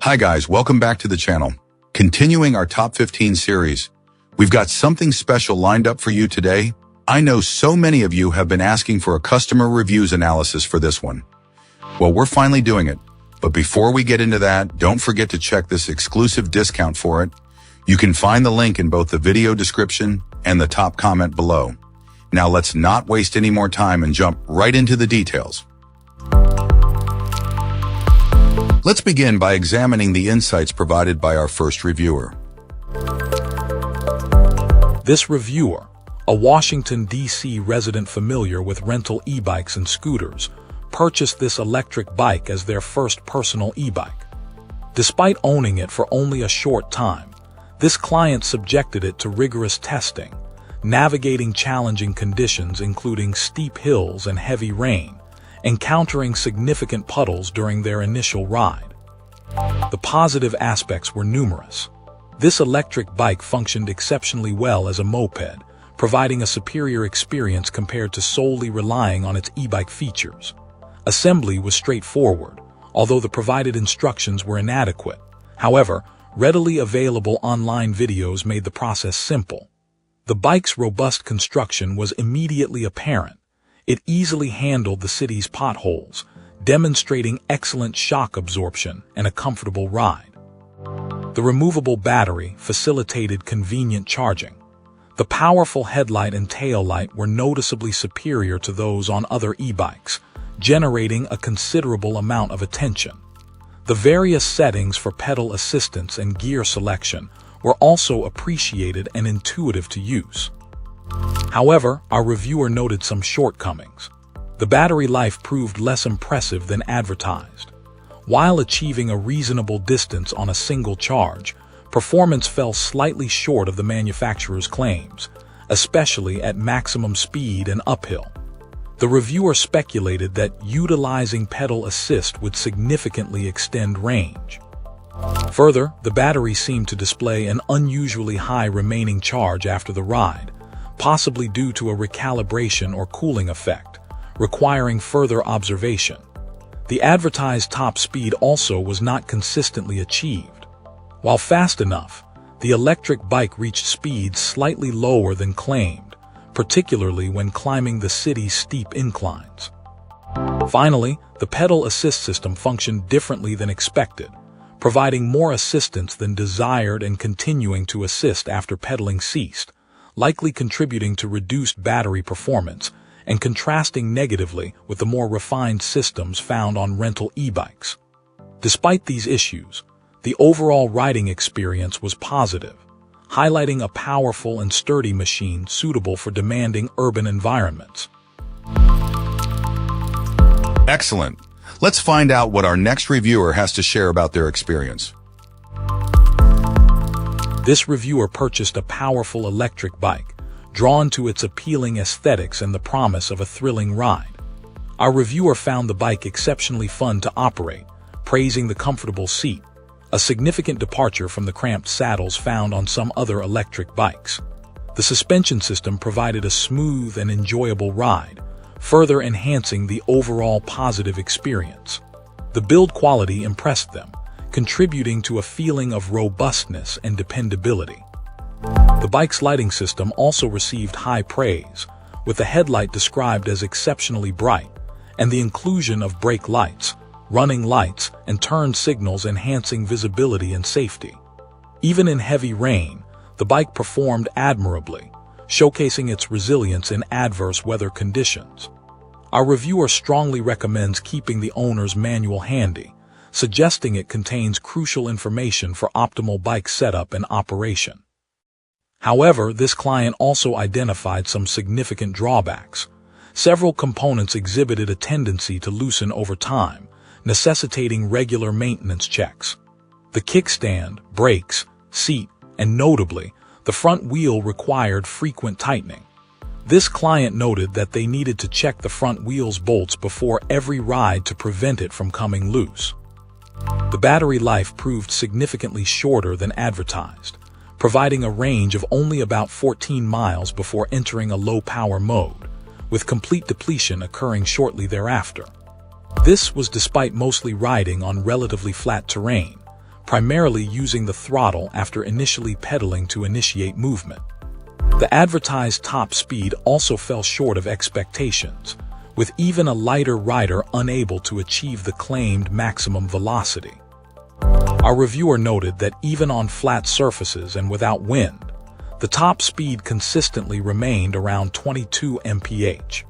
Hi guys, welcome back to the channel. Continuing our top 15 series, we've got something special lined up for you today. I know so many of you have been asking for a customer reviews analysis for this one. Well, we're finally doing it. But before we get into that, don't forget to check this exclusive discount for it. You can find the link in both the video description and the top comment below. Now let's not waste any more time and jump right into the details. Let's begin by examining the insights provided by our first reviewer. This reviewer, a Washington, D.C. resident familiar with rental e-bikes and scooters, purchased this electric bike as their first personal e-bike. Despite owning it for only a short time, this client subjected it to rigorous testing, navigating challenging conditions including steep hills and heavy rain, encountering significant puddles during their initial ride. The positive aspects were numerous. This electric bike functioned exceptionally well as a moped, providing a superior experience compared to solely relying on its e-bike features. Assembly was straightforward, although the provided instructions were inadequate. However, readily available online videos made the process simple. The bike's robust construction was immediately apparent. It easily handled the city's potholes, demonstrating excellent shock absorption and a comfortable ride. The removable battery facilitated convenient charging. The powerful headlight and tail light were noticeably superior to those on other e-bikes, generating a considerable amount of attention. The various settings for pedal assistance and gear selection were also appreciated and intuitive to use. However, our reviewer noted some shortcomings. The battery life proved less impressive than advertised. While achieving a reasonable distance on a single charge, performance fell slightly short of the manufacturer's claims, especially at maximum speed and uphill. The reviewer speculated that utilizing pedal assist would significantly extend range. Further, the battery seemed to display an unusually high remaining charge after the ride, possibly due to a recalibration or cooling effect, requiring further observation. The advertised top speed also was not consistently achieved. While fast enough, the electric bike reached speeds slightly lower than claimed, particularly when climbing the city's steep inclines. Finally, the pedal assist system functioned differently than expected, providing more assistance than desired and continuing to assist after pedaling ceased, likely contributing to reduced battery performance and contrasting negatively with the more refined systems found on rental e-bikes. Despite these issues, the overall riding experience was positive, highlighting a powerful and sturdy machine suitable for demanding urban environments. Excellent. Let's find out what our next reviewer has to share about their experience. This reviewer purchased a powerful electric bike, drawn to its appealing aesthetics and the promise of a thrilling ride. Our reviewer found the bike exceptionally fun to operate, praising the comfortable seat, a significant departure from the cramped saddles found on some other electric bikes. The suspension system provided a smooth and enjoyable ride, further enhancing the overall positive experience. The build quality impressed them, contributing to a feeling of robustness and dependability. The bike's lighting system also received high praise, with the headlight described as exceptionally bright, and the inclusion of brake lights, running lights, and turn signals enhancing visibility and safety. Even in heavy rain, the bike performed admirably, showcasing its resilience in adverse weather conditions. Our reviewer strongly recommends keeping the owner's manual handy, suggesting it contains crucial information for optimal bike setup and operation. However, this client also identified some significant drawbacks. Several components exhibited a tendency to loosen over time, necessitating regular maintenance checks. The kickstand, brakes, seat, and notably, the front wheel required frequent tightening. This client noted that they needed to check the front wheel's bolts before every ride to prevent it from coming loose. The battery life proved significantly shorter than advertised, providing a range of only about 14 miles before entering a low-power mode, with complete depletion occurring shortly thereafter. This was despite mostly riding on relatively flat terrain, primarily using the throttle after initially pedaling to initiate movement. The advertised top speed also fell short of expectations, with even a lighter rider unable to achieve the claimed maximum velocity. Our reviewer noted that even on flat surfaces and without wind, the top speed consistently remained around 22 mph.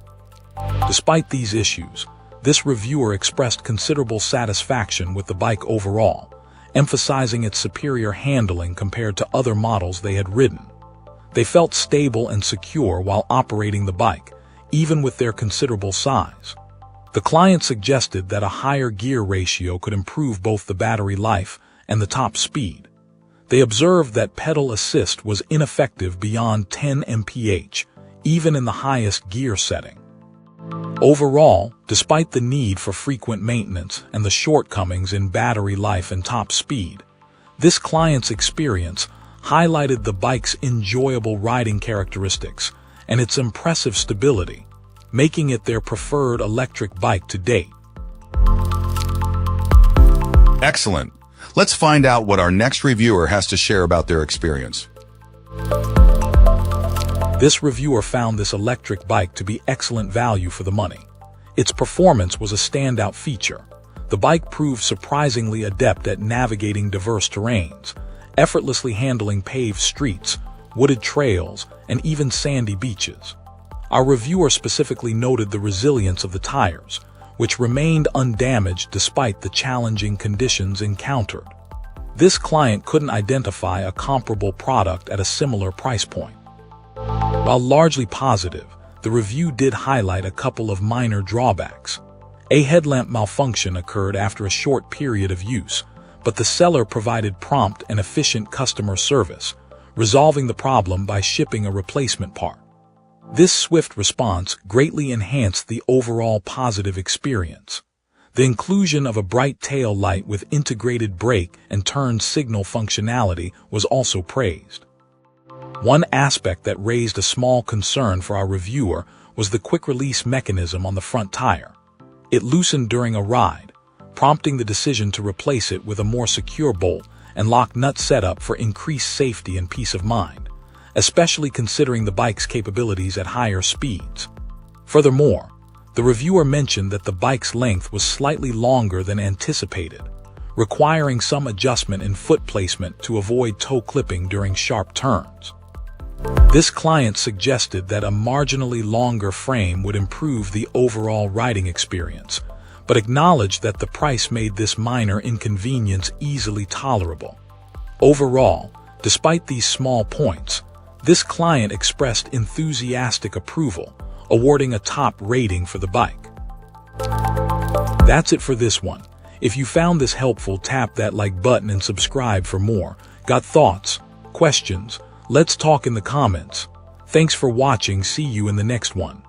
Despite these issues, this reviewer expressed considerable satisfaction with the bike overall, emphasizing its superior handling compared to other models they had ridden. They felt stable and secure while operating the bike, even with their considerable size. The client suggested that a higher gear ratio could improve both the battery life and the top speed. They observed that pedal assist was ineffective beyond 10 mph, even in the highest gear setting. Overall, despite the need for frequent maintenance and the shortcomings in battery life and top speed, this client's experience highlighted the bike's enjoyable riding characteristics and its impressive stability, making it their preferred electric bike to date. Excellent. Let's find out what our next reviewer has to share about their experience. This reviewer found this electric bike to be excellent value for the money. Its performance was a standout feature. The bike proved surprisingly adept at navigating diverse terrains, effortlessly handling paved streets, wooded trails, and even sandy beaches. Our reviewer specifically noted the resilience of the tires, which remained undamaged despite the challenging conditions encountered. This client couldn't identify a comparable product at a similar price point. While largely positive, the review did highlight a couple of minor drawbacks. A headlamp malfunction occurred after a short period of use, but the seller provided prompt and efficient customer service, resolving the problem by shipping a replacement part. This swift response greatly enhanced the overall positive experience. The inclusion of a bright tail light with integrated brake and turn signal functionality was also praised. One aspect that raised a small concern for our reviewer was the quick-release mechanism on the front tire. It loosened during a ride, prompting the decision to replace it with a more secure bolt and lock nut setup for increased safety and peace of mind, especially considering the bike's capabilities at higher speeds. Furthermore, the reviewer mentioned that the bike's length was slightly longer than anticipated, requiring some adjustment in foot placement to avoid toe clipping during sharp turns. This client suggested that a marginally longer frame would improve the overall riding experience, but acknowledged that the price made this minor inconvenience easily tolerable. Overall, despite these small points, this client expressed enthusiastic approval, awarding a top rating for the bike. That's it for this one. If you found this helpful, tap that like button and subscribe for more. Got thoughts? Questions? Let's talk in the comments. Thanks for watching. See you in the next one.